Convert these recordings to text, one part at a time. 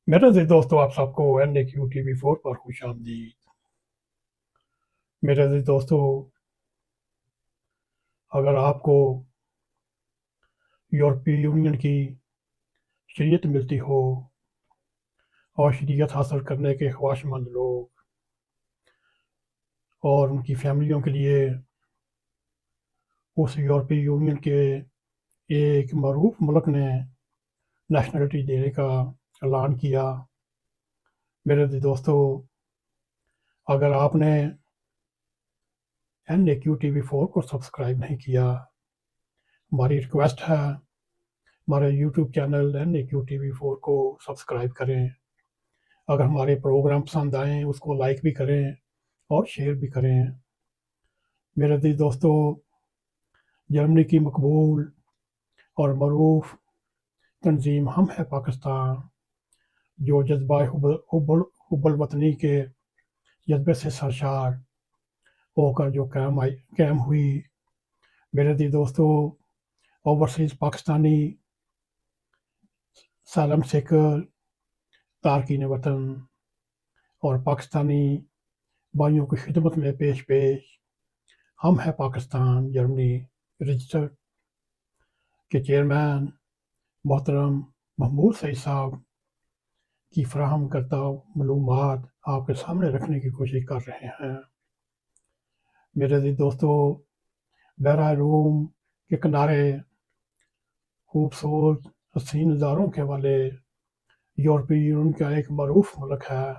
मेरे अज़ीज़ दोस्तों, आप सबको NAQ TV4 पर खुशामदीद। मेरे अज़ीज़ दोस्तों, अगर आपको यूरोपीय यूनियन की शरीयत मिलती हो और शरीयत हासिल करने के ख्वाहिशमंद लोग और उनकी फैमिलियों के लिए उस यूरोपीय यूनियन के एक मरूफ मुल्क ने नेशनलिटी देने का ऐलान किया। मेरे अज़ीज़ दोस्तों, अगर आपने NAQ TV4 को सब्सक्राइब नहीं किया, हमारी रिक्वेस्ट है हमारे यूट्यूब चैनल NAQ TV4 को सब्सक्राइब करें। अगर हमारे प्रोग्राम पसंद आएँ उसको लाइक भी करें और शेयर भी करें। मेरे अज़ीज़ दोस्तों, जर्मनी की मकबूल और मरूफ तंजीम हम है पाकिस्तान, जो जज्बा हुब्बुल वतनी के जज्बे से सरशार होकर जो कायम हुई। मेरे अज़ीज़ दोस्तों, ओवरसीज़ पाकिस्तानी सालम सेकर, तारकीन वतन और पाकिस्तानी भाइयों की खिदमत में पेश हम है पाकिस्तान जर्मनी रजिस्टर्ड के चेयरमैन मोहतरम महमूद सईद साहब की फराहम करता मालूमात आपके सामने रखने की कोशिश कर रहे हैं। मेरे अज़ीज़ दोस्तों, बहरा रूम के किनारे खूबसूरत हसीन नज़ारों के वाले यूरोपीय यूनियन का एक मरूफ मुल्क है,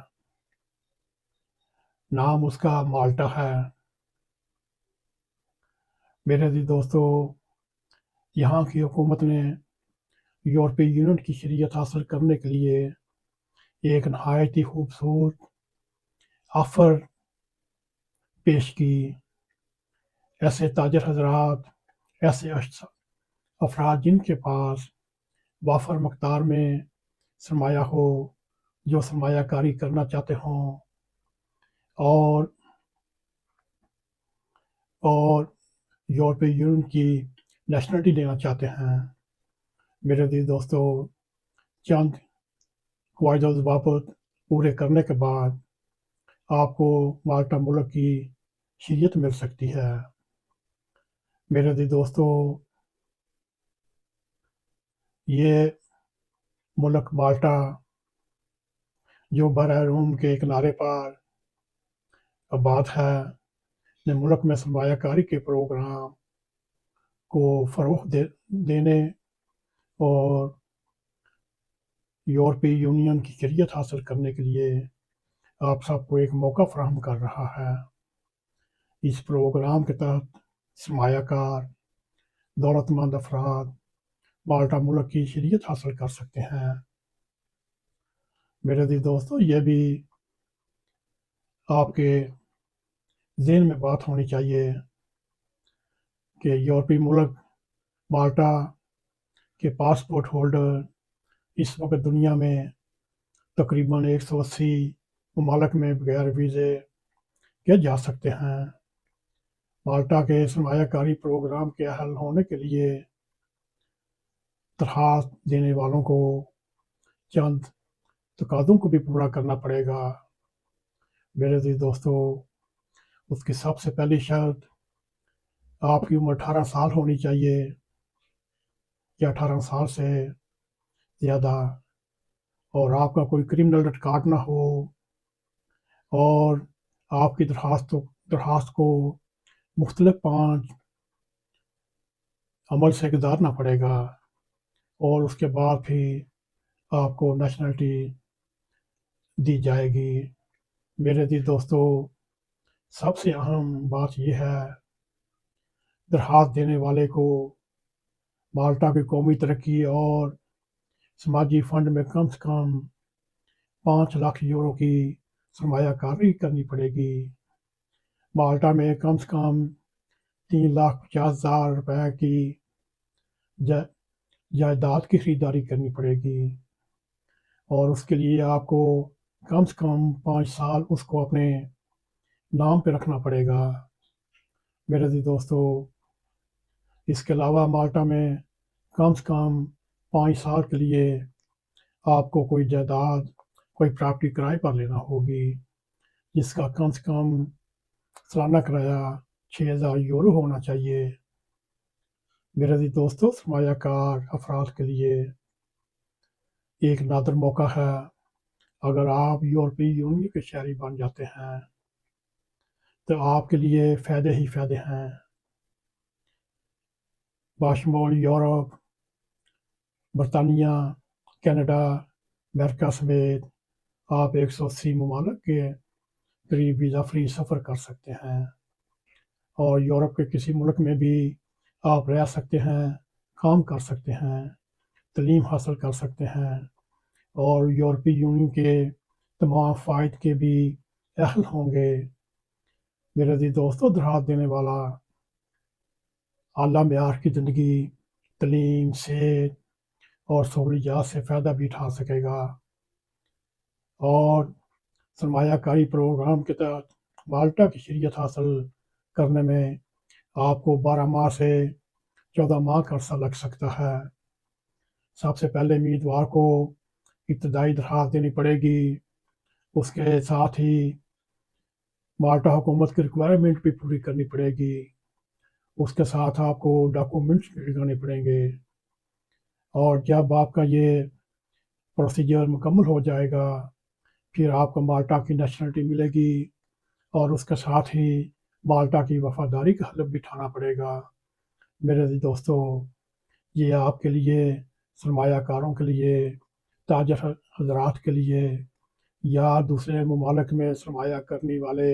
नाम उसका माल्टा है। मेरे अज़ीज़ दोस्तों, यहाँ की हुकूमत ने यूरोपीय यूनियन की शरीयत हासिल करने के लिए एक नहायत ही खूबसूरत ऑफ़र पेश की। ऐसे ताजर हज़रात, ऐसे अफराद जिनके पास वाफर मकदार में सरमाया हो, जो सरमायाकारी करना चाहते हों और और यूरोपीय यूनियन की नेशनलिटी लेना चाहते हैं। मेरे अज़ीज़ दोस्तों, चंद क़वाइद ज़वाबित पूरे करने के बाद आपको माल्टा मुल्क की शरीयत मिल सकती है। मेरे अज़ीज़ दोस्तों, ये मुल्क माल्टा जो बहर रूम के किनारे पर आबाद है, ने मुल्क में सरमायाकारी के प्रोग्राम को फ़रोग़ देने और यूरोपीय यूनियन की शरीयत हासिल करने के लिए आप सबको एक मौका फ़राहम कर रहा है। इस प्रोग्राम के तहत सरमायाकार दौलतमंद अफराद माल्टा मुल्क की शरीयत हासिल कर सकते हैं। मेरे अज़ीज़ दोस्तों, ये भी आपके ज़हन में बात होनी चाहिए कि यूरोपीय मुल्क माल्टा के पासपोर्ट होल्डर इस वक्त दुनिया में तकरीबन 180 ममालिक में बगैर वीज़े के जा सकते हैं। माल्टा के सरमायाकारी प्रोग्राम के अहल होने के लिए दरख्वास्त देने वालों को चंद तकाज़ों को भी पूरा करना पड़ेगा। मेरे अज़ीज़ दोस्तों, उसकी सबसे पहली शर्त आपकी उम्र 18 साल होनी चाहिए या 18 साल से ज़्यादा, और आपका कोई क्रिमिनल रिकॉर्ड ना हो, और आपकी दरख्वास्त को मुख्तलिफ 5 अमल से गुजारना पड़ेगा और उसके बाद फिर आपको नेशनलिटी दी जाएगी। मेरे अज़ीज़ दोस्तों, सबसे अहम बात यह है, दरख्वास्त देने वाले को माल्टा की कौमी तरक्की और समाजी फ़ंड में कम से कम 5 लाख यूरो की सरमायाकारी करनी पड़ेगी। माल्टा में कम से कम 3,50,000 रुपए की जायदाद की खरीदारी करनी पड़ेगी और उसके लिए आपको कम से कम 5 साल उसको अपने नाम पे रखना पड़ेगा। मेरे अज़ीज़ दोस्तों, इसके अलावा माल्टा में कम से कम 5 साल के लिए आपको कोई जायदाद کوئی پراپرٹی کرائے پر لینا ہوگی جس کا کم سے کم سالانہ کرایہ 6,000 یورو ہونا چاہیے۔ میرے عزیز دوستو، سرمایہ کار افراد کے لیے ایک نادر موقع ہے۔ اگر آپ یورپی یونین کے شہری بن جاتے ہیں تو آپ کے لیے فائدے ہی فائدے ہیں۔ باشمول یورپ، برطانیہ، کینیڈا، امریکہ سمیت آپ 180 ممالک کے قریب ویزا فری سفر کر سکتے ہیں، اور یورپ کے کسی ملک میں بھی آپ رہ سکتے ہیں، کام کر سکتے ہیں، تعلیم حاصل کر سکتے ہیں، اور یورپی یونین کے تمام فوائد کے بھی اہل ہوں گے۔ میرے عزیز دوستو، دراز دینے والا اعلیٰ معیار کی زندگی، تعلیم، صحت اور سہولیات سے فائدہ بھی اٹھا سکے گا، اور سرمایہ کاری پروگرام کے تحت مالٹا کی شہریت حاصل کرنے میں آپ کو 12 ماہ سے 14 ماہ کا عرصہ لگ سکتا ہے۔ سب سے پہلے امیدوار کو ابتدائی درخواست دینی پڑے گی، اس کے ساتھ ہی مالٹا حکومت کی ریکوائرمنٹ بھی پوری کرنی پڑے گی، اس کے ساتھ آپ کو ڈاکومنٹس بھی لگانے پڑیں گے، اور جب آپ کا یہ پروسیجر مکمل ہو جائے گا پھر آپ کو مالٹا کی نیشنلٹی ملے گی، اور اس کے ساتھ ہی مالٹا کی وفاداری کا حلف بھی اٹھانا پڑے گا۔ میرے عزیز دوستو، یہ آپ کے لیے، سرمایہ کاروں کے لیے، تاجر حضرات کے لیے، یا دوسرے ممالک میں سرمایہ کرنے والے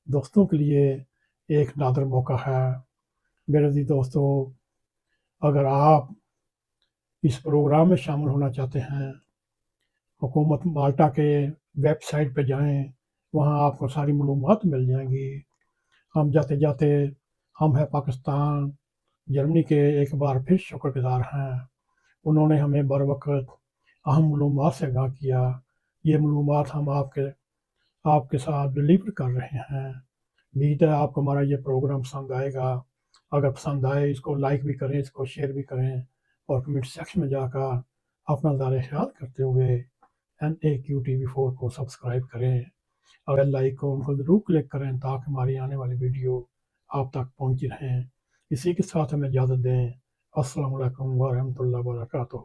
دوستوں کے لیے ایک نادر موقع ہے۔ میرے عزیز دوستو، اگر آپ اس پروگرام میں شامل ہونا چاہتے ہیں، حکومت مالٹا کے ویب سائٹ پہ جائیں، وہاں آپ کو ساری معلومات مل جائیں گی۔ ہم جاتے جاتے ہم ہیں پاکستان، جرمنی کے ایک بار پھر شکر گزار ہیں، انہوں نے ہمیں بر وقت اہم معلومات سے آگاہ کیا۔ یہ معلومات ہم آپ کے ساتھ ڈلیور کر رہے ہیں۔ امید ہے آپ کو ہمارا یہ پروگرام پسند آئے گا۔ اگر پسند آئے اس کو لائک بھی کریں، اس کو شیئر بھی کریں، اور کمنٹ سیکشن میں جا کر اپنا اظہار خیال کرتے ہوئے NAQTV4 کو سبسکرائب کریں، اور بیل آئیکن کو ضرور کلک کریں تاکہ ہماری آنے والی ویڈیو آپ تک پہنچی رہیں۔ اسی کے ساتھ ہمیں اجازت دیں۔ السلام علیکم ورحمۃ اللہ وبرکاتہ۔